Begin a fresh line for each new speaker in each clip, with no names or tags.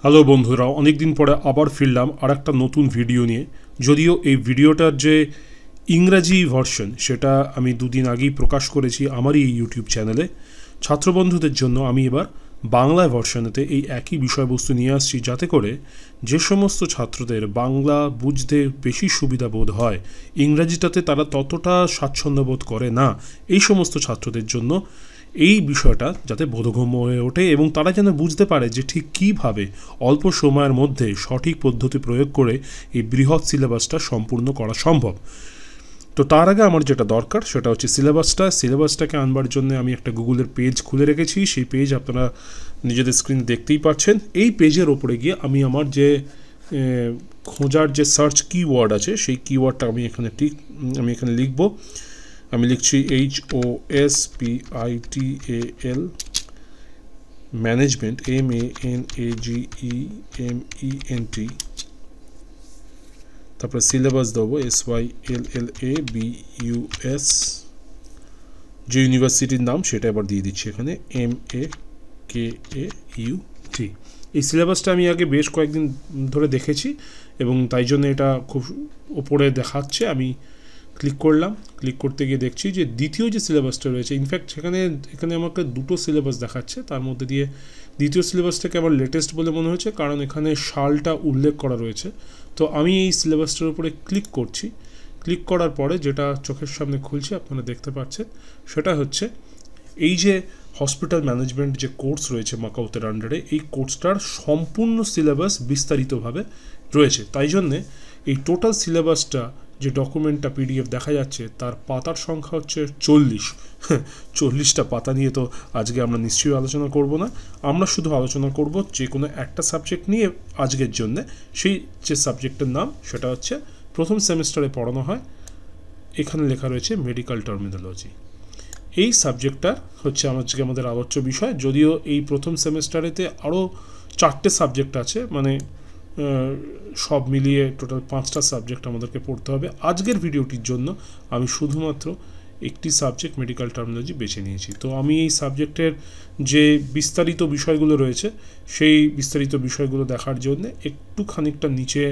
Hello বন্ধুরা, অনেক দিন পরে আবার ফিরলাম আর একটা নতুন ভিডিও নিয়ে। যদিও এই ভিডিওটার যে ইংরাজি ভার্সন সেটা আমি দুদিন আগেই প্রকাশ করেছি আমারই এই ইউটিউব চ্যানেলে। ছাত্রবন্ধুদের জন্য আমি এবার বাংলা ভার্সনেতে এই একই বিষয়বস্তু নিয়ে আসছি, যাতে করে যে সমস্ত ছাত্রদের বাংলা বুঝতে বেশি সুবিধা বোধ হয়, ইংরাজিটাতে তারা ততটা স্বাচ্ছন্দ্য বোধ করে না, এই সমস্ত ছাত্রদের জন্য এই বিষয়টা যাতে বোধগম্য হয়ে ওঠে এবং তারা যেন বুঝতে পারে যে ঠিক কীভাবে অল্প সময়ের মধ্যে সঠিক পদ্ধতি প্রয়োগ করে এই বৃহৎ সিলেবাসটা সম্পূর্ণ করা সম্ভব। তো তার আগে আমার যেটা দরকার সেটা হচ্ছে সিলেবাসটাকে আনবার জন্য আমি একটা গুগলের পেজ খুলে রেখেছি। সেই পেজ আপনারা নিজেদের স্ক্রিন দেখতেই পাচ্ছেন। এই পেজের ওপরে গিয়ে আমি আমার যে খোঁজার যে সার্চ কিওয়ার্ড আছে সেই কিওয়ার্ডটা আমি এখানে লিখব। আমি লিখছি HOSPITAL ম্যানেজমেন্ট, MANAGEMENT, তারপরে সিলেবাস দেবো SYLLABUS, যে ইউনিভার্সিটির নাম সেটা এবার দিয়ে দিচ্ছি এখানে MAKAUT। এই সিলেবাসটা আমি আগে বেশ কয়েকদিন ধরে দেখেছি এবং তাই জন্য এটা খুব ওপরে দেখাচ্ছে। আমি ক্লিক করলাম, ক্লিক করতে গিয়ে দেখছি যে দ্বিতীয় যে সিলেবাসটা রয়েছে, ইনফ্যাক্ট এখানে আমাকে দুটো সিলেবাস দেখাচ্ছে, তার মধ্যে দিয়ে দ্বিতীয় সিলেবাসটাকে আমার লেটেস্ট বলে মনে হচ্ছে, কারণ এখানে সালটা উল্লেখ করা রয়েছে। তো আমি এই সিলেবাসটার উপরে ক্লিক করছি। ক্লিক করার পরে যেটা চোখের সামনে খুলছে আপনারা দেখতে পাচ্ছেন, সেটা হচ্ছে এই যে হসপিটাল ম্যানেজমেন্ট যে কোর্স রয়েছে মাকাউতের আন্ডারে, এই কোর্সটার সম্পূর্ণ সিলেবাস বিস্তারিতভাবে রয়েছে। তাই জন্যে এই টোটাল সিলেবাসটা যে ডকুমেন্টটা PDF দেখা যাচ্ছে তার পাতার সংখ্যা হচ্ছে 40। 40টা পাতা নিয়ে তো আজকে আমরা নিশ্চয়ই আলোচনা করব না। আমরা শুধু আলোচনা করব যে কোনো একটা সাবজেক্ট নিয়ে আজকের জন্য। সেই যে সাবজেক্টের নাম সেটা হচ্ছে প্রথম সেমিস্টারে পড়ানো হয়, এখানে লেখা রয়েছে মেডিকেল টার্মিনোলজি। এই সাবজেক্টটা হচ্ছে আজকে আমাদের আলোচ্য বিষয়। যদিও এই প্রথম সেমিস্টারেতে আরও 4টে সাবজেক্ট আছে, মানে সব মিলিয়ে টোটাল 5টা সাবজেক্ট আমাদেরকে পড়তে হবে। আজকের ভিডিওটির জন্য আমি শুধুমাত্র একটি সাবজেক্ট মেডিকেল টার্মিনোলজি বেছে নিয়েছি। তো আমি এই সাবজেক্টের যে বিস্তারিত বিষয়গুলো রয়েছে সেই বিস্তারিত বিষয়গুলো দেখার জন্য একটু খানিকটা নিচে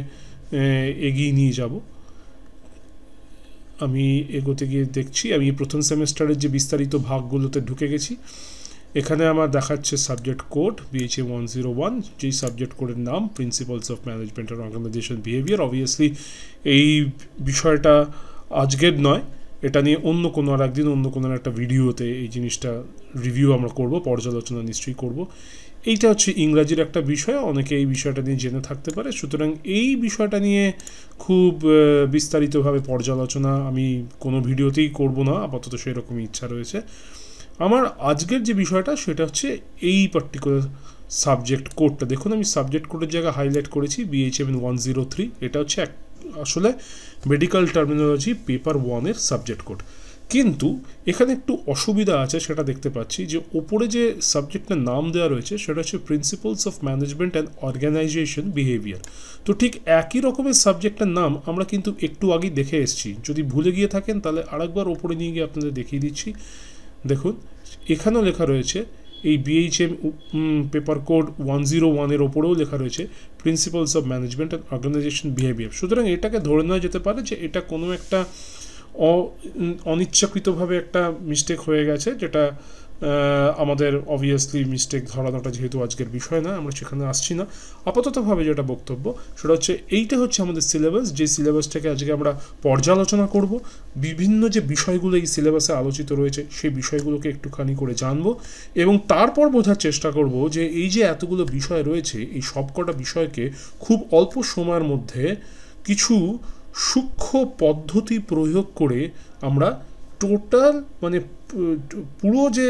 এগিয়ে নিয়ে যাব। আমি এগোতে গিয়ে দেখছি আমি প্রথম সেমিস্টারের যে বিস্তারিত ভাগগুলোতে ঢুকে গেছি। এখানে আমার দেখাচ্ছে সাবজেক্ট কোড BHM 101, যেই সাবজেক্ট কোডের নাম principles of management and organization behaviour. Obviously এই বিষয়টা আজকের নয়, এটা নিয়ে অন্য কোনো আর একদিন অন্য কোনো একটা ভিডিওতে এই জিনিসটা রিভিউ আমরা করব, পর্যালোচনা নিশ্চয়ই করব। এইটা হচ্ছে ইংরাজির একটা বিষয়, অনেকে এই বিষয়টা নিয়ে জেনে থাকতে পারে, সুতরাং এই বিষয়টা নিয়ে খুব বিস্তারিতভাবে পর্যালোচনা আমি কোনো ভিডিওতেই করব না, আপাতত সেরকমই ইচ্ছা রয়েছে। আমার আজকের যে বিষয়টা সেটা হচ্ছে এই পার্টিকুলার সাবজেক্ট কোডটা। দেখুন আমি সাবজেক্ট কোডের জায়গায় হাইলাইট করেছি BHM 103। এটা হচ্ছে আসলে মেডিকেল টার্মিনোলজি পেপার 1-এর সাবজেক্ট কোড। কিন্তু এখানে একটু অসুবিধা আছে, সেটা দেখতে পাচ্ছি যে ওপরে যে সাবজেক্টের নাম দেওয়া রয়েছে সেটা হচ্ছে principles of management and organization behaviour. তো ঠিক একই রকমের সাবজেক্টের নাম আমরা কিন্তু একটু আগেই দেখে এসেছি। যদি ভুলে গিয়ে থাকেন তাহলে আরেকবার ওপরে নিয়ে গিয়ে আপনাদের দেখিয়ে দিচ্ছি। দেখুন এখানেও লেখা রয়েছে এই BHM পেপার কোড 101-এর ওপরেও লেখা রয়েছে principles of management and organization behaviour. সুতরাং এটাকে ধরে নেওয়া যেতে পারে যে এটা কোনো একটা অনিচ্ছাকৃতভাবে একটা মিস্টেক হয়ে গেছে, যেটা আমাদের অবভিয়াসলি মিস্টেক ধরানোটা যেহেতু আজকের বিষয় না, আমরা সেখানে আসছি না। আপাততভাবে যেটা বক্তব্য সেটা হচ্ছে এইটা হচ্ছে আমাদের সিলেবাস, যে সিলেবাসটাকে আজকে আমরা পর্যালোচনা করব। বিভিন্ন যে বিষয়গুলো এই সিলেবাসে আলোচিত রয়েছে সেই বিষয়গুলোকে একটুখানি করে জানবো এবং তারপর বোঝার চেষ্টা করব যে এই যে এতগুলো বিষয় রয়েছে এই সবকটা বিষয়কে খুব অল্প সময়ের মধ্যে কিছু সূক্ষ্ম পদ্ধতি প্রয়োগ করে আমরা টোটাল মানে পুরো যে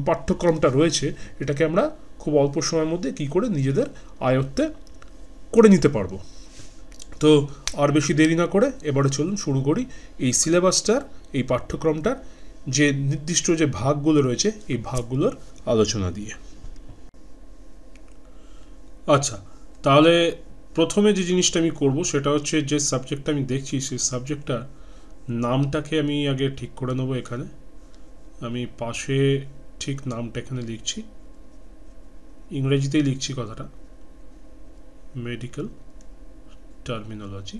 পাঠ্যক্রমটা রয়েছে এটাকে আমরা খুব অল্প সময়ের মধ্যে কী করে নিজেদের আয়ত্তে করে নিতে পারবো। তো আর বেশি দেরি না করে এবারে চলুন শুরু করি এই সিলেবাসটার, এই পাঠ্যক্রমটার যে নির্দিষ্ট যে ভাগগুলো রয়েছে এই ভাগগুলোর আলোচনা দিয়ে। আচ্ছা, তাহলে প্রথমে যে জিনিসটা আমি করব সেটা হচ্ছে যে সাবজেক্টটা আমি দেখছি সেই সাবজেক্টটার নামটাকে আমি আগে ঠিক করে নেব। এখানে আমি পাশে ঠিক নামটা এখানে লিখছি, ইংরেজিতেই লিখছি কথাটা। Medical terminology,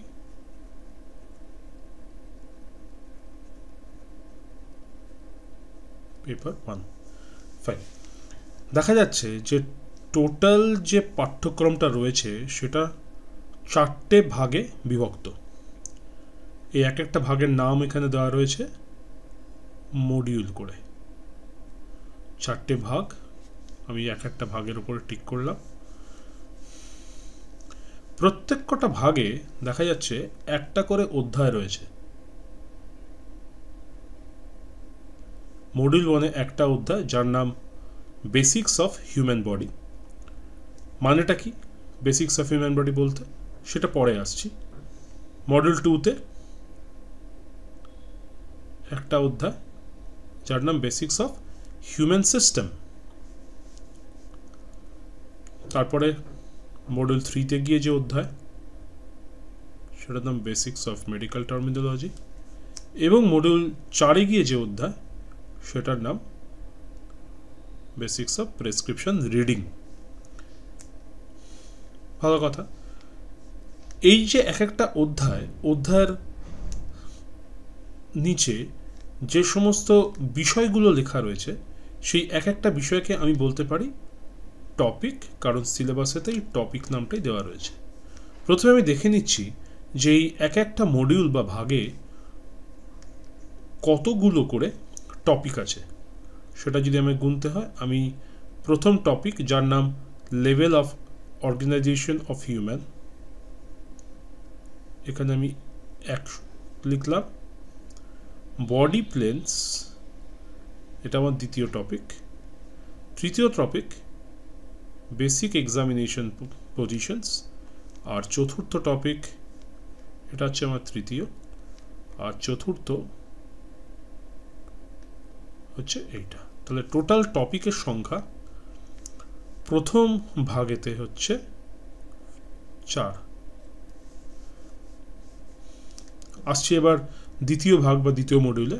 paper 1। ফাইন। দেখা যাচ্ছে যে টোটাল যে পাঠ্যক্রমটা রয়েছে সেটা 4টে ভাগে বিভক্ত। এই এক একটা ভাগের নাম এখানে দেওয়া রয়েছে মডিউল করে। 4টে ভাগ, আমি এক একটা ভাগের উপরে টিক করলাম। প্রত্যেক কটা ভাগে দেখা যাচ্ছে একটা করে অধ্যায় রয়েছে। মডিউল 1-এ একটা অধ্যায় যার নাম বেসিক্স অফ হিউম্যান বডি। মানেটা কি বেসিক্স অফ হিউম্যান বডি বলতে, সেটা পরে আসছি। মডিউল 2-তে একটা অধ্যায় যার নাম বেসিক্স অফ হিউম্যান সিস্টেম। তারপরে মডিউল 3-তে গিয়ে যে অধ্যায় সেটার নাম বেসিক্স অফ মেডিকেল টার্মিনোলজি, এবং মডিউল 4-এ গিয়ে যে অধ্যায় সেটার নাম বেসিক্স অফ প্রেসক্রিপশন রিডিং। ভালো কথা। এই যে এক একটা অধ্যায়ের নিচে যে সমস্ত বিষয়গুলো লেখা রয়েছে সেই এক একটা বিষয়কে আমি বলতে পারি টপিক, কারণ সিলেবাসেতেই টপিক নামটাই দেওয়া রয়েছে। প্রথমে আমি দেখে নিচ্ছি যে এই এক একটা মডিউল বা ভাগে কতগুলো করে টপিক আছে। সেটা যদি আমি গুনতে হয়, আমি প্রথম টপিক যার নাম level of organization of human, এখানে আমি 1 লিখলাম। বডি প্লেনস, এটা আমার দ্বিতীয় টপিক। তৃতীয় টপিক বেসিক এক্সামিনেশন পজিশনস, আর চতুর্থ টপিক এটা হচ্ছে আমার তৃতীয়, আর চতুর্থ হচ্ছে এইটা। তাহলে টোটাল টপিকের সংখ্যা প্রথম ভাগেতে হচ্ছে 4। আসছি এবার দ্বিতীয় ভাগ বা দ্বিতীয় মডিউলে।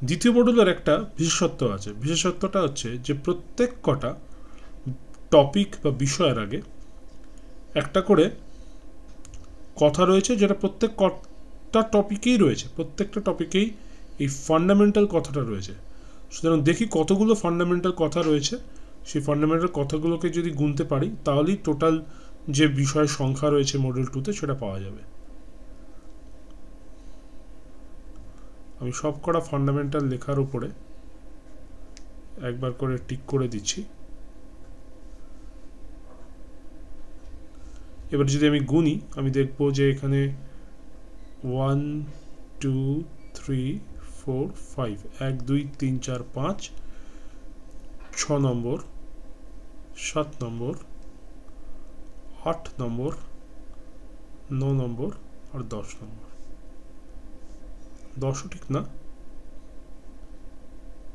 দ্বিতীয় মডিউলের একটা বিশেষত্ব আছে। বিশেষত্বটা হচ্ছে যে প্রত্যেক কটা টপিক বা বিষয়ের আগে একটা করে কথা রয়েছে, যেটা প্রত্যেক কটা টপিকেই রয়েছে। প্রত্যেকটা টপিকেই এই ফান্ডামেন্টাল কথাটা রয়েছে। সুতরাং দেখি কতগুলো ফান্ডামেন্টাল কথা রয়েছে। সেই ফান্ডামেন্টাল কথাগুলোকে যদি গুনতে পারি তাহলেই টোটাল যে বিষয়ের সংখ্যা রয়েছে মডিউল 2-তে সেটা পাওয়া যাবে। আমি সব কটা ফান্ডামেন্টাল লেখার উপরে একবার করে টিক করে দিচ্ছি। এবার যদি আমি গুনি, আমি দেখব যে এখানে 1 2 3 4 5 1 2 3 4 5 6 নম্বর, 7 নম্বর, 8 নম্বর, 9 নম্বর আর 10 নম্বর। 10ও ঠিক না,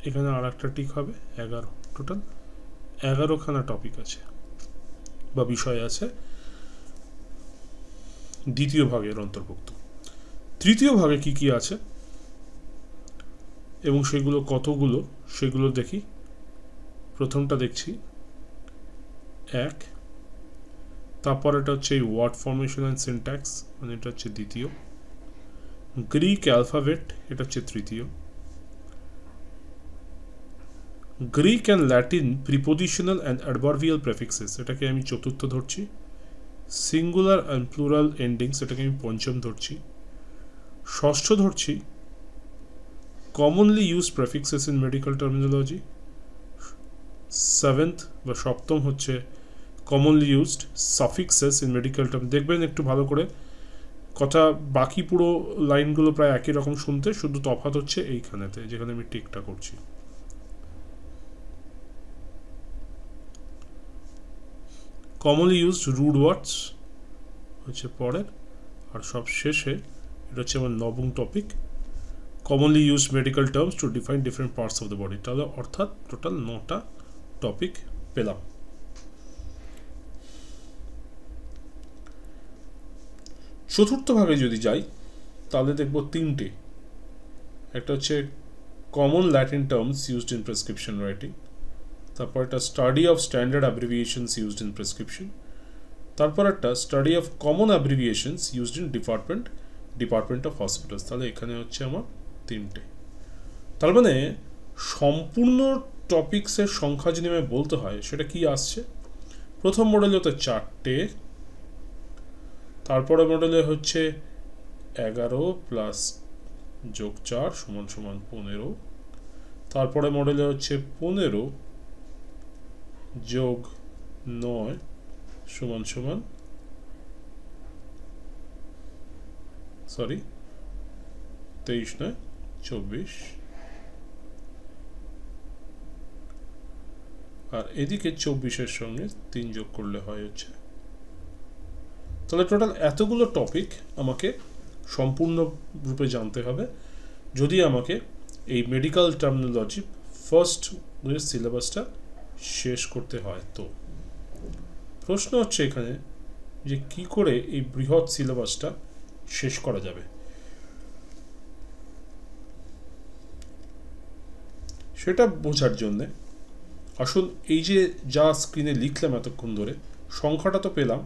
এখানে আর একটা টিক হবে 11। টোটাল 11খানা টপিক আছে বা বিষয় আছে দ্বিতীয় ভাগের অন্তর্ভুক্ত। তৃতীয় ভাগে কি কি আছে এবং সেগুলো কতগুলো সেগুলো দেখি। প্রথমটা দেখছি 1, তারপর এটা হচ্ছে এই ওয়ার্ড ফর্মেশন অ্যান্ড সিনট্যাক্স, মানে এটা হচ্ছে দ্বিতীয়। গ্রিক অ্যালফাবেট, এটা হচ্ছে তৃতীয়। Greek and Latin prepositional and adverbial prefixes, এটাকে আমি চতুর্থ ধরছি। সিঙ্গুলার অ্যান্ড প্লুরাল এন্ডিংস, এটাকে আমি পঞ্চম ধরছি। ষষ্ঠ ধরছি commonly use prefixes in medical terminology. 7th বা সপ্তম হচ্ছে commonly used suffixes in medical term. দেখবেন একটু ভালো করে, কথা বাকি পুরো লাইনগুলো প্রায় একই রকম শুনতে, শুধু তফাৎ হচ্ছে এইখানেতে যেখানে আমি টিকটা করছি। কমনলি ইউজড রুড ওয়ার্ডস হচ্ছে পরের, আর সব শেষে এটা হচ্ছে আমার নবম topic, commonly used medical terms to define different parts of the body. তাহলে অর্থাৎ টোটাল 9টা টপিক পেলাম। চতুর্থ ভাগে যদি যাই তাহলে দেখব 3টে। একটা হচ্ছে common Latin terms used in prescription writing, তারপর একটা study of standard abbreviations used in prescription, তারপর একটা study of common abbreviations used in department of hospitals. তাহলে এখানে হচ্ছে আমার 3টে। তার মানে সম্পূর্ণ টপিক্সের সংখ্যা যদি আমি বলতে হয় সেটা কি আসছে, প্রথম মডেলে তো 4টে, তারপরে মডেলে হচ্ছে 11 প্লাস যোগ 4 সমান সমান 15, তারপরে মডেলে হচ্ছে 15 যোগ 9 সমান সমান 23 নয় 24, আর এদিকে 24-এর সঙ্গে 3 যোগ করলে হয় হচ্ছে। তাহলে টোটাল এতগুলো টপিক আমাকে সম্পূর্ণ রূপে জানতে হবে যদি আমাকে এই মেডিকেল টার্মিনোলজি ফার্স্ট সিলেবাসটা শেষ করতে হয়। তো প্রশ্ন হচ্ছে এখানে যে কি করে এই বৃহৎ সিলেবাসটা শেষ করা যাবে, সেটা বোঝার জন্যে আসুন এই যে যা স্ক্রিনে লিখলাম এতক্ষণ ধরে, সংখ্যাটা তো পেলাম,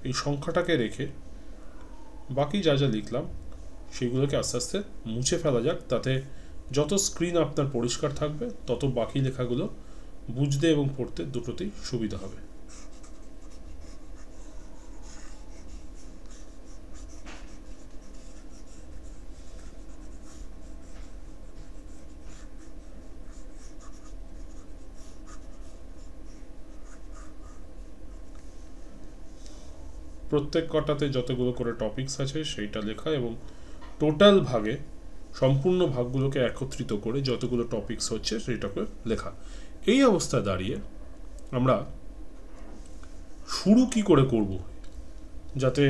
এই সংখ্যাটাকে রেখে বাকি যা যা লিখলাম সেগুলোকে আস্তে আস্তে মুছে ফেলা যাক, তাতে যত স্ক্রিন আপনার পরিষ্কার থাকবে তত বাকি লেখাগুলো বুঝতে এবং পড়তে দুটোতেই সুবিধা হবে। প্রত্যেক কটাতে যতগুলো করে টপিকস আছে সেইটা লেখা এবং টোটাল ভাগে সম্পূর্ণ ভাগগুলোকে একত্রিত করে যতগুলো টপিকস হচ্ছে সেইটাকে লেখা। এই অবস্থায় দাঁড়িয়ে আমরা শুরু কি করে করব যাতে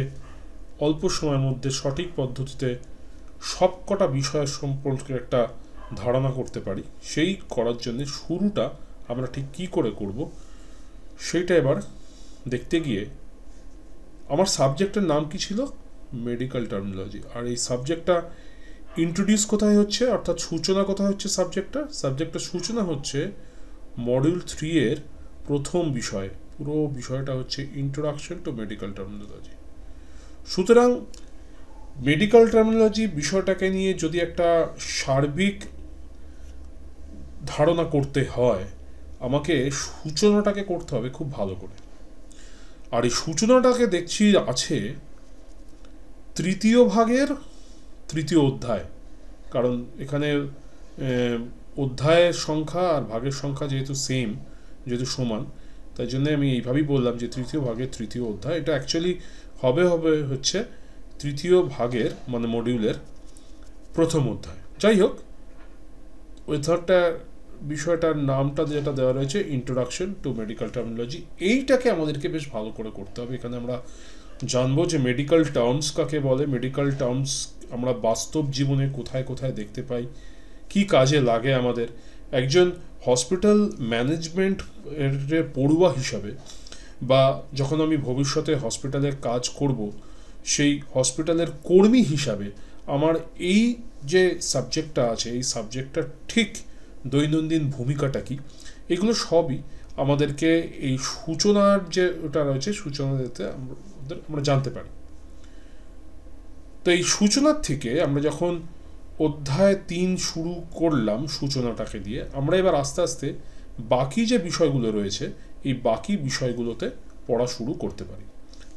অল্প সময়ের মধ্যে সঠিক পদ্ধতিতে সব কটা বিষয়ের সম্পর্কে একটা ধারণা করতে পারি, সেই করার জন্য শুরুটা আমরা ঠিক কি করে করব সেইটা এবার দেখতে গিয়ে আমার সাবজেক্টের নাম কি ছিল, মেডিকেল টার্মিনোলজি। আর এই সাবজেক্টটা ইন্ট্রোডিউস কোথায় হচ্ছে, অর্থাৎ সূচনা কোথায় হচ্ছে সাবজেক্টের সূচনা হচ্ছে মডিউল 3 এর প্রথম বিষয়। পুরো বিষয়টা হচ্ছে ইন্ট্রোডাকশন টু মেডিকেল টার্মিনোলজি। সুতরাং মেডিকেল টার্মিনোলজি বিষয়টাকে নিয়ে যদি একটা সার্বিক ধারণা করতে হয় আমাকে সূচনাটাকে করতে হবে খুব ভালো করে। আর এই সূচনাটাকে দেখছি আছে তৃতীয় ভাগের 3য় অধ্যায়, কারণ এখানে অধ্যায়ের সংখ্যা আর ভাগের সংখ্যা যেহেতু সমান, তাই জন্য আমি এইভাবেই বললাম যে 3য় ভাগের 3য় অধ্যায়। এটা অ্যাকচুয়ালি হবে হচ্ছে 3য় ভাগের মানে মডিউলের প্রথম অধ্যায়। যাই হোক, বিষয়টার নামটা যেটা দেওয়া রয়েছে ইন্ট্রোডাকশন টু মেডিকেল টার্মিনোলজি, এইটাকে আমাদেরকে বেশ ভালো করে করতে হবে। এখানে আমরা জানবো যে মেডিকেল টার্মস কাকে বলে, মেডিকেল টার্মস আমরা বাস্তব জীবনে কোথায় কোথায় দেখতে পাই, কি কাজে লাগে আমাদের। একজন হসপিটাল ম্যানেজমেন্ট এর পড়ুয়া হিসাবে বা যখন আমি ভবিষ্যতে হসপিটালে কাজ করব সেই হসপিটালের কর্মী হিসাবে আমার এই যে সাবজেক্টটা আছে এই সাবজেক্টটার ঠিক দৈনন্দিন ভূমিকাটা কি, এগুলো সবই আমাদেরকে এই সূচনার যে ওটা রয়েছে সূচনা দিতে আমরা জানতে পারি। তো এই সূচনার থেকে আমরা যখন অধ্যায় 3 শুরু করলাম সূচনাটাকে দিয়ে, আমরা এবার আস্তে আস্তে বাকি যে বিষয়গুলো রয়েছে এই বাকি বিষয়গুলোতে পড়া শুরু করতে পারি।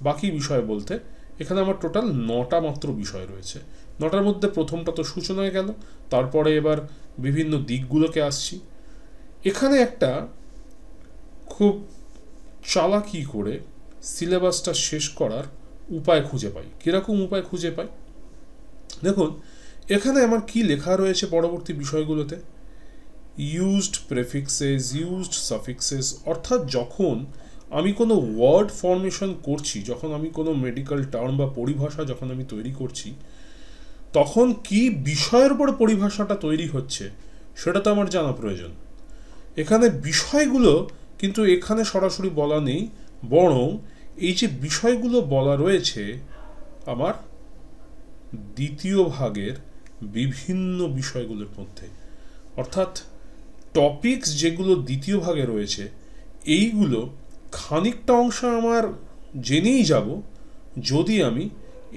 বাকি বিষয় বলতে এখানে আমার টোটাল 9টা মাত্র বিষয় রয়েছে। 9টার মধ্যে প্রথমটা তো সূচনায় গেল, তারপরে এবার বিভিন্ন দিকগুলোকে আসছি। এখানে একটা খুব চালাকি করে সিলেবাসটা শেষ করার উপায় খুঁজে পাই। কীরকম উপায় খুঁজে পাই দেখুন, এখানে আমার কি লেখা রয়েছে পরবর্তী বিষয়গুলোতে, ইউজড প্রেফিক্সেস, ইউজড সাফিক্সেস, অর্থাৎ যখন আমি কোনো ওয়ার্ড ফর্মেশন করছি, যখন আমি কোনো মেডিকেল টার্ম বা পরিভাষা যখন আমি তৈরি করছি, তখন কি বিষয়ের উপর পরিভাষাটা তৈরি হচ্ছে সেটা তো আমার জানা প্রয়োজন। এখানে বিষয়গুলো কিন্তু এখানে সরাসরি বলা নেই, বরং এই যে বিষয়গুলো বলা রয়েছে আমার 2য় ভাগের বিভিন্ন বিষয়গুলোর মধ্যে, অর্থাৎ টপিকস যেগুলো 2য় ভাগে রয়েছে এইগুলো খানিকটা অংশ আমার জেনেই যাব যদি আমি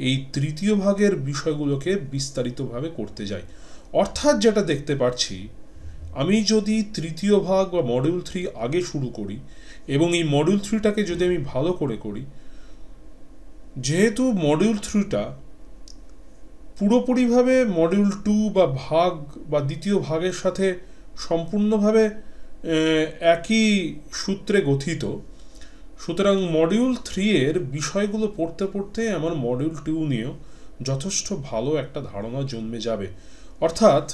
এই তৃতীয় ভাগের বিষয়গুলোকে বিস্তারিতভাবে করতে যাই। অর্থাৎ যেটা দেখতে পাচ্ছি, আমি যদি তৃতীয় ভাগ বা মডিউল 3 আগে শুরু করি এবং এই মডিউল 3টাকে যদি আমি ভালো করে করি, যেহেতু মডিউল 3টা পুরোপুরিভাবে মডিউল 2 বা ভাগ বা দ্বিতীয় ভাগের সাথে সম্পূর্ণভাবে একই সূত্রে গঠিত, সুতরাং মডিউল 3 এর বিষয়গুলো পড়তে পড়তে আমার মডিউল 2 নিয়েও যথেষ্ট ভালো একটা ধারণা জন্মে যাবে। অর্থাৎ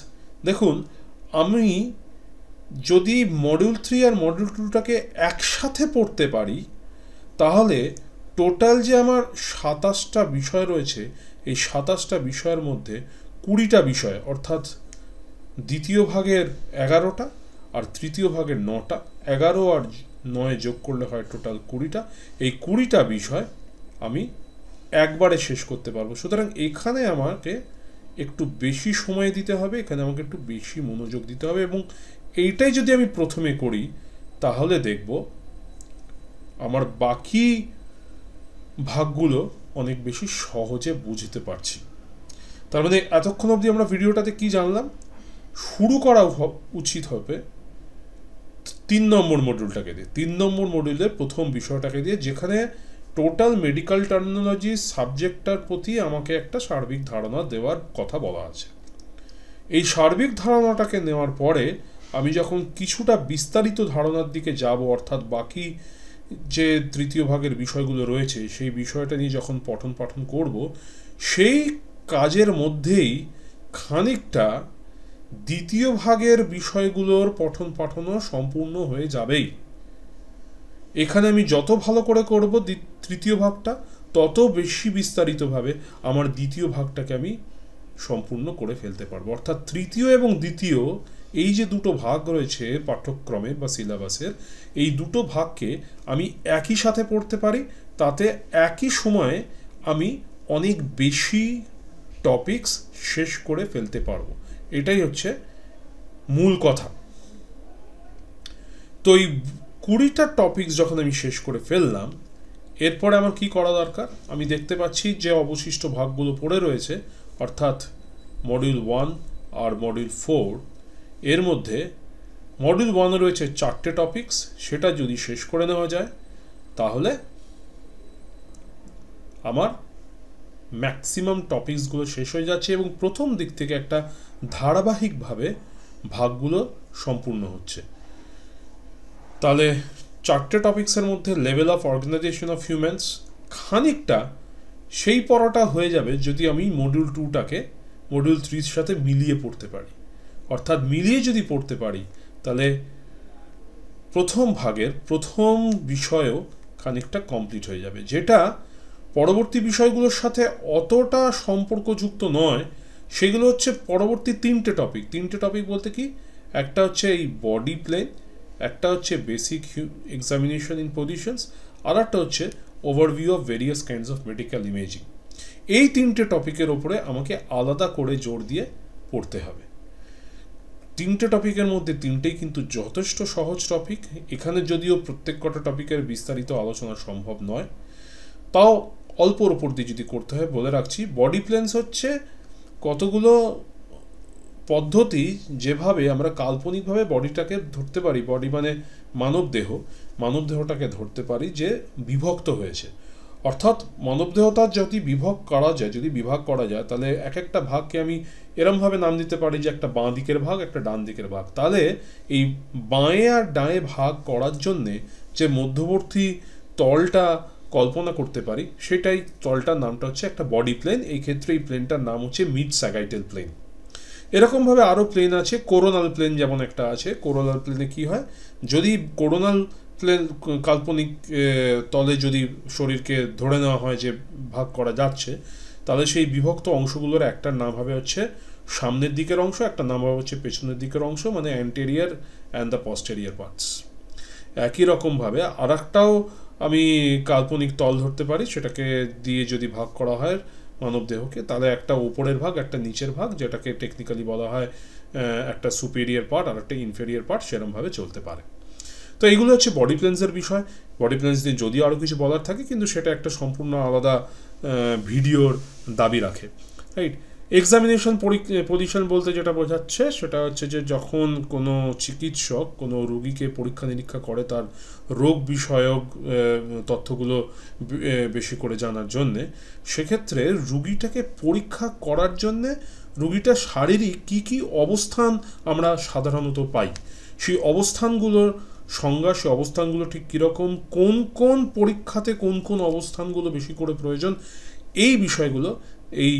দেখুন, আমি যদি মডিউল 3 আর মডিউল 2টাকে একসাথে পড়তে পারি, তাহলে টোটাল যে আমার 27টা বিষয় রয়েছে, এই 27টা বিষয়ের মধ্যে 20টা বিষয়, অর্থাৎ দ্বিতীয় ভাগের 11টা আর তৃতীয় ভাগের 9টা, 11 আর 9 যোগ করলে হয় টোটাল 20টা, এই 20টা বিষয় আমি একবারে শেষ করতে পারবো। সুতরাং এখানে আমাকে একটু বেশি সময় দিতে হবে, এখানে আমাকে একটু বেশি মনোযোগ দিতে হবে, এবং এইটাই যদি আমি প্রথমে করি তাহলে দেখব আমার বাকি ভাগগুলো অনেক বেশি সহজে বুঝতে পারছি। তার মানে এতক্ষণ অবধি আমরা ভিডিওটাতে কি জানলাম? শুরু করা উচিত হবে 3 নম্বর মডিউলটাকে দিয়ে, 3 নম্বর মডিউলের প্রথম বিষয়টাকে দিয়ে, যেখানে টোটাল মেডিকেল টার্মিনোলজি সাবজেক্টটার প্রতি আমাকে একটা সার্বিক ধারণা দেওয়ার কথা বলা আছে। এই সার্বিক ধারণাটাকে নেওয়ার পরে আমি যখন কিছুটা বিস্তারিত ধারণার দিকে যাব, অর্থাৎ বাকি যে তৃতীয় ভাগের বিষয়গুলো রয়েছে সেই বিষয়টা নিয়ে যখন পঠন পাঠন করব, সেই কাজের মধ্যেই খানিকটা দ্বিতীয় ভাগের বিষয়গুলোর পঠন পাঠনও সম্পূর্ণ হয়ে যাবেই। এখানে আমি যত ভালো করে করব তৃতীয় ভাগটা, তত বেশি বিস্তারিতভাবে আমার দ্বিতীয় ভাগটাকে আমি সম্পূর্ণ করে ফেলতে পারবো। অর্থাৎ তৃতীয় এবং দ্বিতীয় এই যে দুটো ভাগ রয়েছে পাঠ্যক্রমের বা সিলেবাসের, এই দুটো ভাগকে আমি একই সাথে পড়তে পারি, তাতে একই সময়ে আমি অনেক বেশি টপিকস শেষ করে ফেলতে পারবো। এটাই হচ্ছে মূল কথা। তো এই 20টা টপিকস যখন আমি শেষ করে ফেললাম, এরপরে আমার কি করা দরকার? আমি দেখতে পাচ্ছি যে অবশিষ্ট ভাগগুলো পড়ে রয়েছে, অর্থাৎ মডিউল 1 আর মডিউল 4, এর মধ্যে মডিউল 1 রয়েছে 4টে টপিকস, সেটা যদি শেষ করে নেওয়া যায় তাহলে আমার ম্যাক্সিমাম টপিকসগুলো শেষ হয়ে যাচ্ছে এবং প্রথম দিক থেকে একটা ধারাবাহিকভাবে ভাগগুলো সম্পূর্ণ হচ্ছে। তাহলে 4টে টপিকসের মধ্যে level of organization of humans খানিকটা সেই পড়াটা হয়ে যাবে যদি আমি মডিউল 2টাকে মডিউল 3-র সাথে মিলিয়ে পড়তে পারি। অর্থাৎ মিলিয়ে যদি পড়তে পারি তাহলে প্রথম ভাগের প্রথম বিষয়ও খানিকটা কমপ্লিট হয়ে যাবে, যেটা পরবর্তী বিষয়গুলোর সাথে অতটা সম্পর্কযুক্ত নয়। সেগুলো হচ্ছে পরবর্তী 3টে টপিক। 3টে টপিক বলতে কি, একটা হচ্ছে এই বডি প্লেন, একটা হচ্ছে বেসিক এক্সামিনেশন ইন পজিশনস, আর একটা হচ্ছে overview of various kinds of medical imaging. এই 3টে টপিকের ওপরে আমাকে আলাদা করে জোর দিয়ে পড়তে হবে। 3টে টপিকের মধ্যে 3টেই কিন্তু যথেষ্ট সহজ টপিক। এখানে যদিও প্রত্যেক কটা টপিকের বিস্তারিত আলোচনা সম্ভব নয়, তাও অল্পর ওপর দিয়ে যদি করতে হয় বলে রাখছি। বডি প্লেনস হচ্ছে কতগুলো পদ্ধতি যেভাবে আমরা কাল্পনিকভাবে বডিটাকে ধরতে পারি, বডি মানে মানব দেহটাকে ধরতে পারি যে বিভক্ত হয়েছে। অর্থাৎ মানবদেহটা যদি বিভাগ করা যায় তাহলে এক একটা ভাগকে আমি এরমভাবে নাম দিতে পারি যে একটা বাঁ দিকের ভাগ, একটা ডান দিকের ভাগ। তাহলে এই বাঁয়ে আর ডাঁয়ে ভাগ করার জন্যে যে মধ্যবর্তী তলটা কল্পনা করতে পারি, সেটাই তলটার নামটা হচ্ছে একটা বডি প্লেন। এই ক্ষেত্রে এই প্লেনটার নাম হচ্ছে মিড স্যাগাইটাল প্লেন। এরকমভাবে আরও প্লেন আছে, কোরোনাল প্লেন যেমন একটা আছে। কোরোনাল প্লেনে কি হয়, যদি কোরোনাল প্লেন কাল্পনিক তলে যদি শরীরকে ধরে নেওয়া হয় যে ভাগ করা যাচ্ছে, তাহলে সেই বিভক্ত অংশগুলোর একটার নাম হবে হচ্ছে সামনের দিকের অংশ, একটা নাম হবে হচ্ছে পেছনের দিকের অংশ, মানে anterior and the posterior parts. একই রকমভাবে আর একটাও আমি কাল্পনিক তল ধরতে পারি, সেটাকে দিয়ে যদি ভাগ করা হয় মানবদেহকে, তাহলে একটা উপরের ভাগ, একটা নিচের ভাগ, যেটাকে টেকনিক্যালি বলা হয় একটা সুপিরিয়র পার্ট আর একটা ইনফেরিয়র পার্ট, সেরমভাবে চলতে পারে। তো এইগুলো হচ্ছে বডি প্লেন্সের বিষয়। বডি প্লেন্স নিয়ে যদিও আরও কিছু বলার থাকে, কিন্তু সেটা একটা সম্পূর্ণ আলাদা ভিডিওর দাবি রাখে, রাইট। এক্সামিনেশন পজিশন বলতে যেটা বোঝাচ্ছে সেটা হচ্ছে যে যখন কোনো চিকিৎসক কোনো রোগীকে পরীক্ষা নিরীক্ষা করে তার রোগ বিষয়ক তথ্যগুলো বেশি করে জানার জন্যে, সেক্ষেত্রে রুগীটাকে পরীক্ষা করার জন্যে রুগীটার শারীরিক কী কী অবস্থান আমরা সাধারণত পাই, সেই অবস্থানগুলোর সংজ্ঞা, সেই অবস্থানগুলো ঠিক কীরকম, কোন কোন পরীক্ষাতে কোন কোন অবস্থানগুলো বেশি করে প্রয়োজন, এই বিষয়গুলো এই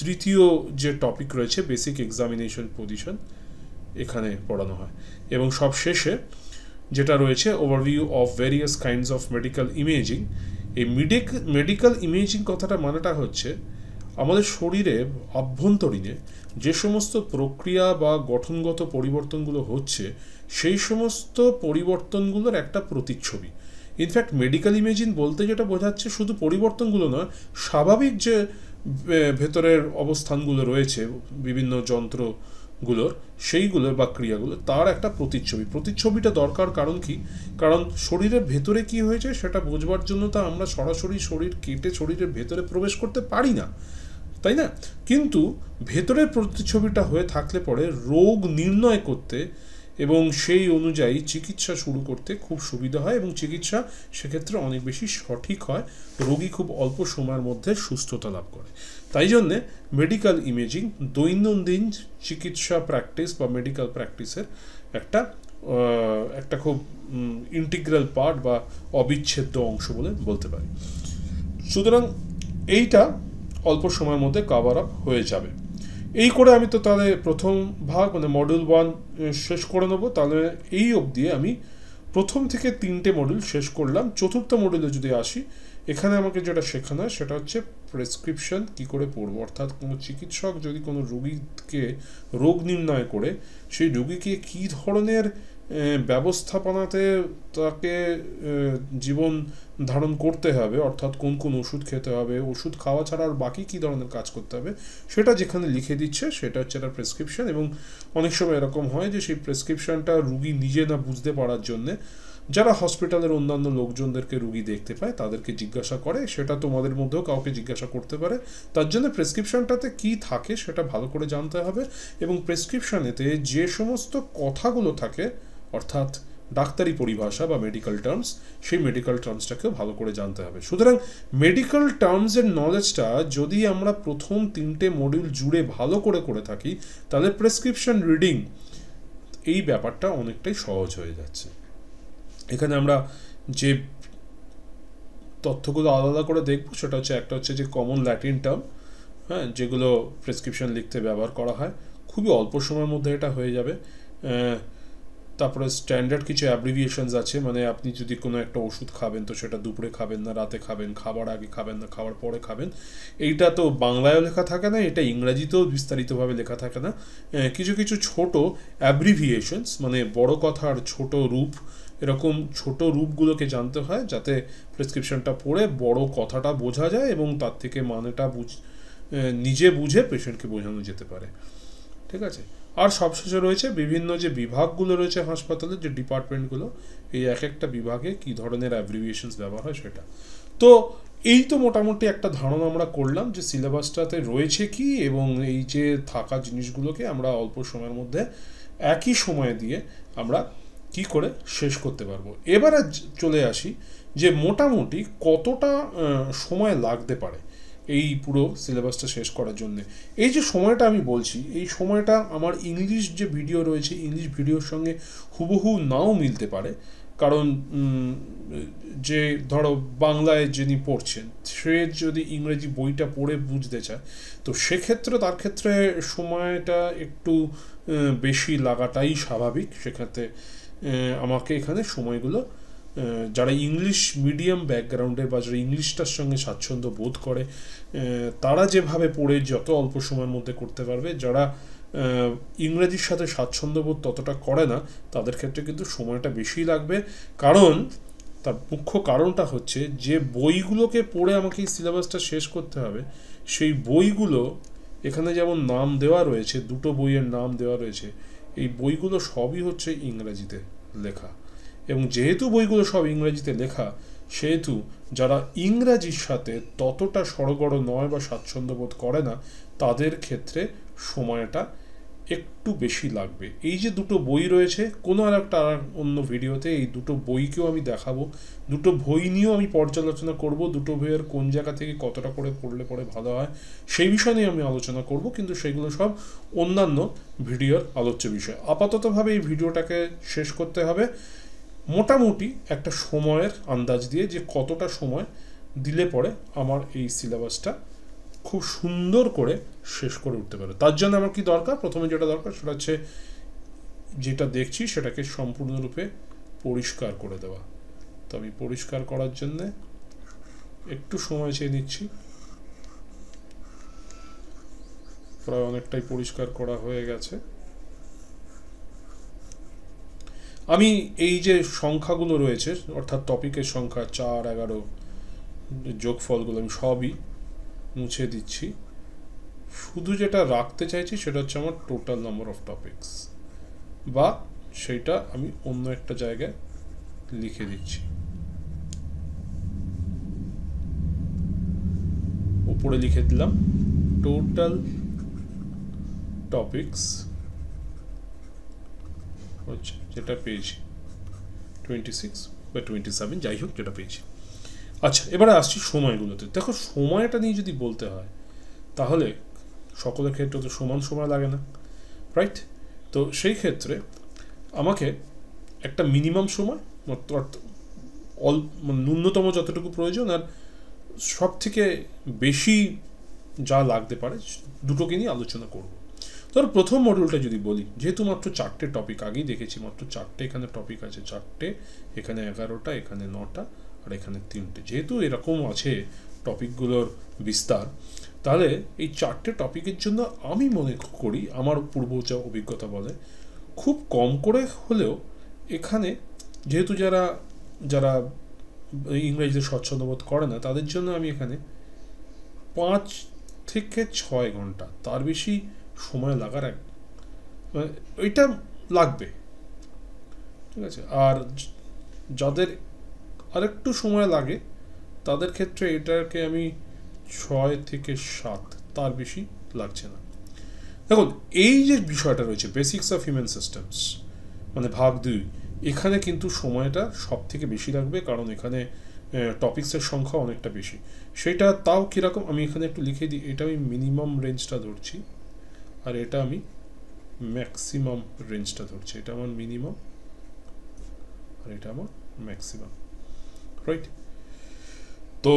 তৃতীয় যে টপিক রয়েছে বেসিক এক্সামিনেশন পজিশন, এখানে পড়ানো হয়। এবং সব শেষে যেটা রয়েছে overview of various kinds of medical imaging. এই মেডিকেল ইমেজিং কথাটা মানেটা হচ্ছে আমাদের শরীরে অভ্যন্তরীণে যে সমস্ত প্রক্রিয়া বা গঠনগত পরিবর্তনগুলো হচ্ছে সেই সমস্ত পরিবর্তনগুলোর একটা প্রতিচ্ছবি। ইনফ্যাক্ট মেডিকেল ইমেজিং বলতে যেটা বোঝাচ্ছে শুধু পরিবর্তনগুলো নয়, স্বাভাবিক যে ভেতরের অবস্থানগুলো রয়েছে বিভিন্ন যন্ত্রগুলোর, সেইগুলোর বা ক্রিয়াগুলো, তার একটা প্রতিচ্ছবিটা দরকার। কারণ কি? কারণ শরীরের ভেতরে কি হয়েছে সেটা বোঝবার জন্য তো আমরা সরাসরি শরীর কেটে শরীরের ভেতরে প্রবেশ করতে পারি না, তাই না? কিন্তু ভেতরের প্রতিচ্ছবিটা হয়ে থাকলে পরে রোগ নির্ণয় করতে এবং সেই অনুযায়ী চিকিৎসা শুরু করতে খুব সুবিধা হয়, এবং চিকিৎসা সেক্ষেত্রে অনেক বেশি সঠিক হয়, রোগী খুব অল্প সময়ের মধ্যে সুস্থতা লাভ করে। তাই জন্যে মেডিকেল ইমেজিং দৈনন্দিন চিকিৎসা প্র্যাকটিস বা মেডিকেল প্র্যাকটিসের একটা খুব ইন্টিগ্রাল পার্ট বা অবিচ্ছেদ্য অংশ বলে বলতে পারি। সুতরাং এইটা অল্প সময়ের মধ্যে কভার আপ হয়ে যাবে। এই করে আমি তো তাহলে প্রথম ভাগ মানে মডিউল 1 শেষ করে নেবো। তাহলে এই অবধি আমি প্রথম থেকে 3টে মডিউল শেষ করলাম। চতুর্থ মডিউলে যদি আসি, এখানে আমাকে যেটা শেখানো হয় সেটা হচ্ছে প্রেসক্রিপশন কি করে পড়বো, অর্থাৎ কোনো চিকিৎসক যদি কোনো রোগীকে রোগ নির্ণয় করে সেই রোগীকে কী ধরনের ব্যবস্থাপনাতে তাকে জীবন ধারণ করতে হবে, অর্থাৎ কোন কোন ওষুধ খেতে হবে, ওষুধ খাওয়া ছাড়া আর বাকি কী ধরনের কাজ করতে হবে, সেটা যেখানে লিখে দিচ্ছে সেটা হচ্ছে একটা প্রেসক্রিপশন। এবং অনেক সময় এরকম হয় যে সেই প্রেসক্রিপশনটা রুগী নিজে না বুঝতে পারার জন্যে যারা হসপিটালের অন্যান্য লোকজনদেরকে রুগী দেখতে পায় তাদেরকে জিজ্ঞাসা করে, সেটা তোমাদের মধ্যেও কাউকে জিজ্ঞাসা করতে পারে। তার জন্য প্রেসক্রিপশনটাতে কি থাকে সেটা ভালো করে জানতে হবে, এবং প্রেসক্রিপশনেতে যে সমস্ত কথাগুলো থাকে অর্থাৎ ডাক্তারি পরিভাষা বা মেডিকেল টার্মস, সেই মেডিকেল টার্মসটাকেও ভালো করে জানতে হবে। সুতরাং মেডিকেল টার্মসের নলেজটা যদি আমরা প্রথম 3টে মডিউল জুড়ে ভালো করে থাকি, তাহলে প্রেসক্রিপশন রিডিং এই ব্যাপারটা অনেকটাই সহজ হয়ে যাচ্ছে। এখানে আমরা যে তথ্যগুলো আলাদা করে দেখব সেটা হচ্ছে একটা হচ্ছে যে কমন ল্যাটিন টার্ম, হ্যাঁ, যেগুলো প্রেসক্রিপশন লিখতে ব্যবহার করা হয়, খুবই অল্প সময়ের মধ্যে এটা হয়ে যাবে। তারপরে স্ট্যান্ডার্ড কিছু অ্যাব্রিভিয়েশনস আছে, মানে আপনি যদি কোনো একটা ওষুধ খাবেন তো সেটা দুপুরে খাবেন না, রাতে খাবেন, খাবার আগে খাবেন না, খাওয়ার পরে খাবেন। এইটা তো বাংলায়ও লেখা থাকে না, এটা ইংরাজিতেও বিস্তারিতভাবে লেখা থাকে না। কিছু কিছু ছোট অ্যাব্রিভিয়েশনস মানে বড় কথার ছোট রূপ, এরকম ছোট রূপগুলোকে জানতে হয় যাতে প্রেসক্রিপশনটা পড়ে বড় কথাটা বোঝা যায় এবং তার থেকে মানেটা নিজে বুঝে পেশেন্টকে বোঝানো যেতে পারে। ঠিক আছে। আর সবশেষে রয়েছে বিভিন্ন যে বিভাগগুলো রয়েছে হাসপাতালের, যে ডিপার্টমেন্টগুলো, এই এক একটা বিভাগে কী ধরনের অ্যাব্রিভিয়েশনস ব্যবহার হয় সেটা। তো এই তো মোটামুটি একটা ধারণা আমরা করলাম যে সিলেবাসটাতে রয়েছে কি, এবং এই যে থাকা জিনিসগুলোকে আমরা অল্প সময়ের মধ্যে একই সময়ে দিয়ে আমরা কি করে শেষ করতে পারবো। এবারে চলে আসি যে মোটামুটি কতটা সময় লাগতে পারে এই পুরো সিলেবাসটা শেষ করার জন্য। এই যে সময়টা আমি বলছি, এই সময়টা আমার ইংলিশ যে ভিডিও রয়েছে ইংলিশ ভিডিওর সঙ্গে হুবহু নাও মিলতে পারে, কারণ যে ধরো বাংলায় যিনি পড়ছেন সে যদি ইংরেজি বইটা পড়ে বুঝতে চায় তো সেক্ষেত্রে তার ক্ষেত্রে সময়টা একটু বেশি লাগাটাই স্বাভাবিক। সেক্ষেত্রে আমাকে এখানে সময়গুলো যারা ইংলিশ মিডিয়াম ব্যাকগ্রাউন্ডের বা যারা ইংলিশটার সঙ্গে স্বাচ্ছন্দ্য বোধ করে তারা যেভাবে পড়ে যত অল্প সময়ের মধ্যে করতে পারবে, যারা ইংরেজির সাথে স্বাচ্ছন্দ্যবোধ ততটা করে না তাদের ক্ষেত্রে কিন্তু সময়টা বেশি লাগবে। কারণ তার মুখ্য কারণটা হচ্ছে যে বইগুলোকে পড়ে আমাকে এই সিলেবাসটা শেষ করতে হবে, সেই বইগুলো এখানে যেমন নাম দেওয়া রয়েছে, 2টো বইয়ের নাম দেওয়া রয়েছে, এই বইগুলো সবই হচ্ছে ইংরেজিতে লেখা এবং যেহেতু বইগুলো সব ইংরেজিতে লেখা, সেহেতু যারা ইংরাজির সাথে ততটা সড়গড় নয় বা স্বাচ্ছন্দ্য বোধ করে না, তাদের ক্ষেত্রে সময়টা একটু বেশি লাগবে। এই যে দুটো বই রয়েছে, কোনো আর একটা অন্য ভিডিওতে এই দুটো বইকেও আমি দেখাবো, দুটো বই নিয়েও আমি পর্যালোচনা করব, দুটো বইয়ের কোন জায়গা থেকে কতটা করে পড়লে পরে ভালো হয় সেই বিষয় নিয়ে আমি আলোচনা করব, কিন্তু সেগুলো সব অন্যান্য ভিডিওর আলোচ্য বিষয়। আপাততভাবে এই ভিডিওটাকে শেষ করতে হবে মোটামুটি একটা সময়ের আন্দাজ দিয়ে, যে কতটা সময় দিলে পরে আমার এই সিলেবাসটা খুব সুন্দর করে শেষ করে উঠতে পারে। তার জন্য আমার কি দরকার? প্রথমে যেটা দরকার সেটা হচ্ছে যেটা দেখছি সেটাকে সম্পূর্ণরূপে পরিষ্কার করে দেওয়া। তো আমি পরিষ্কার করার জন্য একটু সময় চেয়ে নিচ্ছি। প্রায় অনেকটাই পরিষ্কার করা হয়ে গেছে। আমি এই যে সংখ্যাগুলো রয়েছে, অর্থাৎ টপিকের সংখ্যা 4, 11 যোগফলগুলো আমি সবই মুছে দিচ্ছি। শুধু যেটা রাখতে চাইছি সেটা হচ্ছে আমার টোটাল নাম্বার অফ টপিকস, বা সেইটা আমি অন্য একটা জায়গায় লিখে দিচ্ছি। উপরে লিখে দিলাম টোটাল টপিকস হচ্ছে যেটা পেয়েছি 26 বা 27, যাই হোক যেটা পেয়েছি। আচ্ছা, এবারে আসছি সময়গুলোতে। দেখো, সময়টা নিয়ে যদি বলতে হয় তাহলে সকলের ক্ষেত্রে তো সমান সময় লাগে না, রাইট? তো সেই ক্ষেত্রে আমাকে একটা মিনিমাম সময়, ন্যূনতম যতটুকু প্রয়োজন আর সব থেকে বেশি যা লাগতে পারে দুটোকে নিয়ে আলোচনা করব। ধরো প্রথম মডিউলটা যদি বলি, যেহেতু মাত্র 4টে টপিক, আগেই দেখেছি মাত্র 4টে এখানে টপিক আছে, 4টে, এখানে 11টা, এখানে 9টা, আর এখানে 3টে। যেহেতু এরকম আছে টপিকগুলোর বিস্তার, তাহলে এই 4টে টপিকের জন্য আমি মনে করি, আমার পূর্ব যা অভিজ্ঞতা বলে, খুব কম করে হলেও এখানে, যেহেতু যারা যারা ইংরেজিতে স্বচ্ছন্দবোধ করে না, তাদের জন্য আমি এখানে 5 থেকে 6 ঘন্টা, তার বেশি সময় লাগার ওইটা লাগবে, ঠিক আছে? আর যাদের আরেকটু সময় লাগে তাদের ক্ষেত্রে এটাকে আমি 6 থেকে 7, তার বেশি লাগছে না। দেখুন, এই যে বিষয়টা রয়েছে বেসিক্স অফ হিউম্যান সিস্টেমস, মানে ভাগ 2, এখানে কিন্তু সময়টা সব থেকে বেশি লাগবে, কারণ এখানে টপিক্সের সংখ্যা অনেকটা বেশি। সেটা তাও কীরকম আমি এখানে একটু লিখে দিই। এটা আমি মিনিমাম রেঞ্জটা ধরছি, আর এটা আমি ম্যাক্সিমাম রেঞ্জটা ধরছি। এটা আমার মিনিমাম আর এটা আমার ম্যাক্সিমাম, রাইট? তো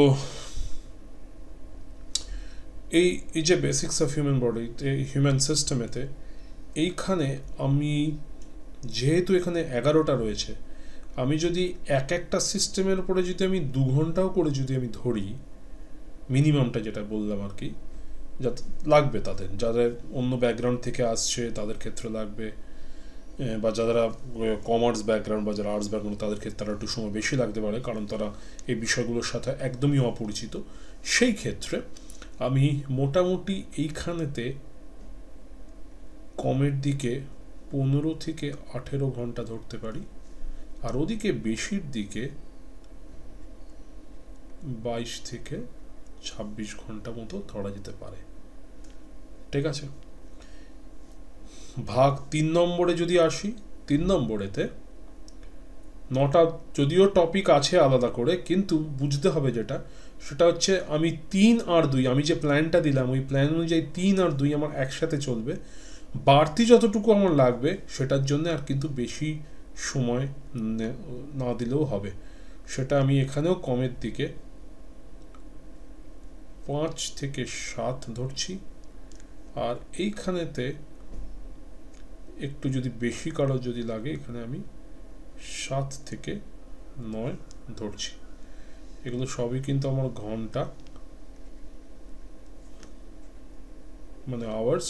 এই যে basics of human body, human সিস্টেমেতে, এইখানে আমি যেহেতু এখানে 11টা রয়েছে, আমি যদি একটা সিস্টেমের উপরে যদি আমি 2 ঘন্টাও করে যদি আমি ধরি, মিনিমামটা যেটা বললাম আর কি, যাতে লাগবে তাদের, যাদের অন্য ব্যাকগ্রাউন্ড থেকে আসছে তাদের ক্ষেত্রে লাগবে, বা যারা কমার্স ব্যাকগ্রাউন্ড বা যারা আর্টস ব্যাকগ্রাউন্ড, তাদের ক্ষেত্রে তারা একটু সময় বেশি লাগতে পারে, কারণ তারা এই বিষয়গুলোর সাথে একদমই অপরিচিত। সেই ক্ষেত্রে আমি মোটামুটি এইখানেতে কমের দিকে 15 থেকে 18 ঘন্টা ধরতে পারি, আর ওদিকে বেশির দিকে 22 থেকে 26 ঘন্টা মতো ধরা যেতে পারে, ঠিক আছে? ভাগ 3 নম্বরে যদি আসি, 3 নম্বরেতে 9টা যদিও টপিক আছে আলাদা করে, কিন্তু বুঝতে হবে যেটা, সেটা হচ্ছে আমি 3 আর 2, আমি যে প্ল্যানটা দিলাম ওই প্ল্যান অনুযায়ী 3 আর 2 আমার একসাথে চলবে। বাড়তি যতটুকু আমার লাগবে সেটার জন্য আর কিন্তু বেশি সময় না দিলেও হবে। সেটা আমি এখানেও কমের দিকে 5 থেকে 7 ধরছি, আর এইখানেতে একটু যদি বেশি কারো যদি লাগে, এখানে আমি 7 থেকে 9 ধরছি। এগুলো সবই কিন্তু আমার ঘন্টা, মানে আওয়ার্স।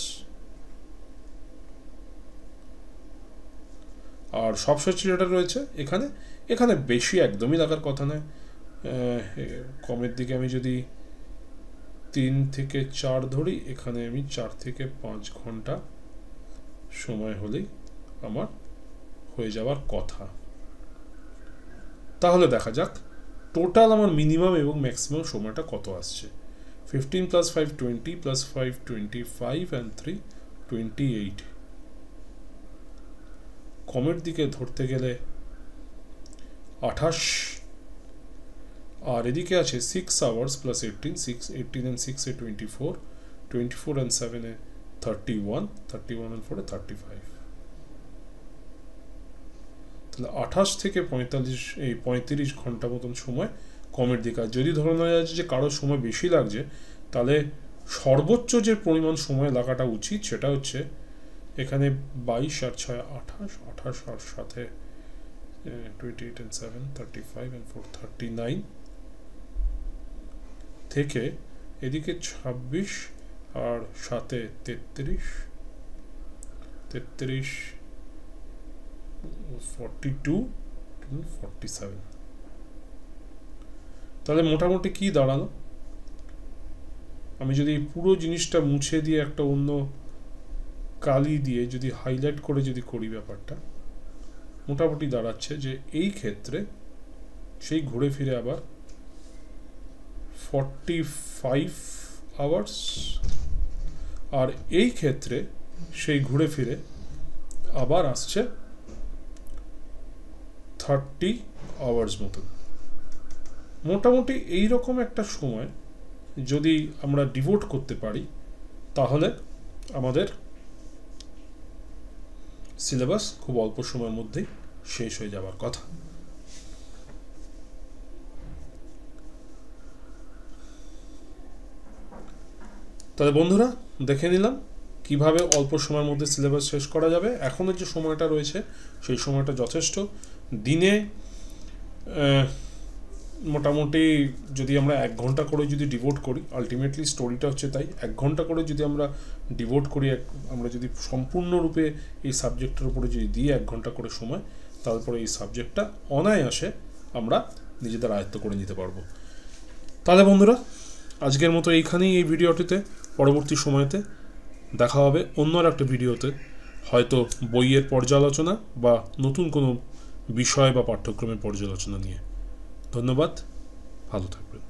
আর সবশেষে যেটা রয়েছে এখানে, এখানে বেশি একদমই লাগার কথা নয়। কমের দিকে আমি যদি 3 থেকে 4 ধরি, এখানে আমি 4 থেকে 5 ঘন্টা সময় হলেই আমার হয়ে যাওয়ার কথা, তাহলে দেখা যাক টোটাল আমার মিনিমাম এবং ম্যাক্সিমাম সময়টা কত আসছে। 15 + 5 20 + 5 25 and 3 28। কমের দিকে ধরতে গেলে 28, আর এদিকে আছে 6 hours + 18 18 and 6 A 24 24 and 7 A 31 31 and 4 এ 35। তাহলে 28 থেকে 35 ঘন্টা মতন সময় কমের দিকে। আর যদি ধরে নেওয়া যাচ্ছে যে কারোর সময় বেশি লাগছে, তাহলে সর্বোচ্চ যে পরিমাণ সময় লাগাটা উচিত সেটা হচ্ছে এখানে 22 আর 6 28 28 আর সাথে 28 and 7 35 and 4 39 থেকে এদিকে 26 আর সাথে 33 42 47। তাহলে মোটামুটি কি দাঁড়ালো, আমি যদি পুরো জিনিসটা মুছে দিয়ে একটা অন্য কালি দিয়ে যদি হাইলাইট করে যদি করি ব্যাপারটা, মোটামুটি দাঁড়াচ্ছে যে এই ক্ষেত্রে সেই ঘুরে ফিরে আবার 45 hours, আর এই ক্ষেত্রে সেই ঘুরে ফিরে আবার আসছে 30 hours মতন। মোটামুটি এইরকম একটা সময় যদি আমরা ডিভোট করতে পারি, তাহলে আমাদের সিলেবাস খুব অল্প সময়ের মধ্যেই শেষ হয়ে যাওয়ার কথা। তাহলে বন্ধুরা, দেখে নিলাম কিভাবে অল্প সময়ের মধ্যে সিলেবাস শেষ করা যাবে। এখনো যে সময়টা রয়েছে সেই সময়টা যথেষ্ট। দিনে মোটামুটি যদি আমরা 1 ঘন্টা করে যদি ডিভোট করি, আলটিমেটলি স্টোরিটা হচ্ছে তাই, 1 ঘন্টা করে যদি আমরা ডিভোট করি, আমরা যদি সম্পূর্ণরূপে এই সাবজেক্টের উপরে যদি দিই 1 ঘন্টা করে সময়, তারপরে এই সাবজেক্টটা অনায়াসে আমরা নিজেদের আয়ত্ত করে নিতে পারবো। তাহলে বন্ধুরা, আজকের মতো এইখানেই এই ভিডিওটিতে। পরবর্তী সময়তে দেখা হবে অন্য একটা ভিডিওতে, হয়তো বইয়ের পর্যালোচনা বা নতুন কোনো বিষয় বা পাঠ্যক্রমের পর্যালোচনা নিয়ে। ধন্যবাদ, ভালো থাকবেন।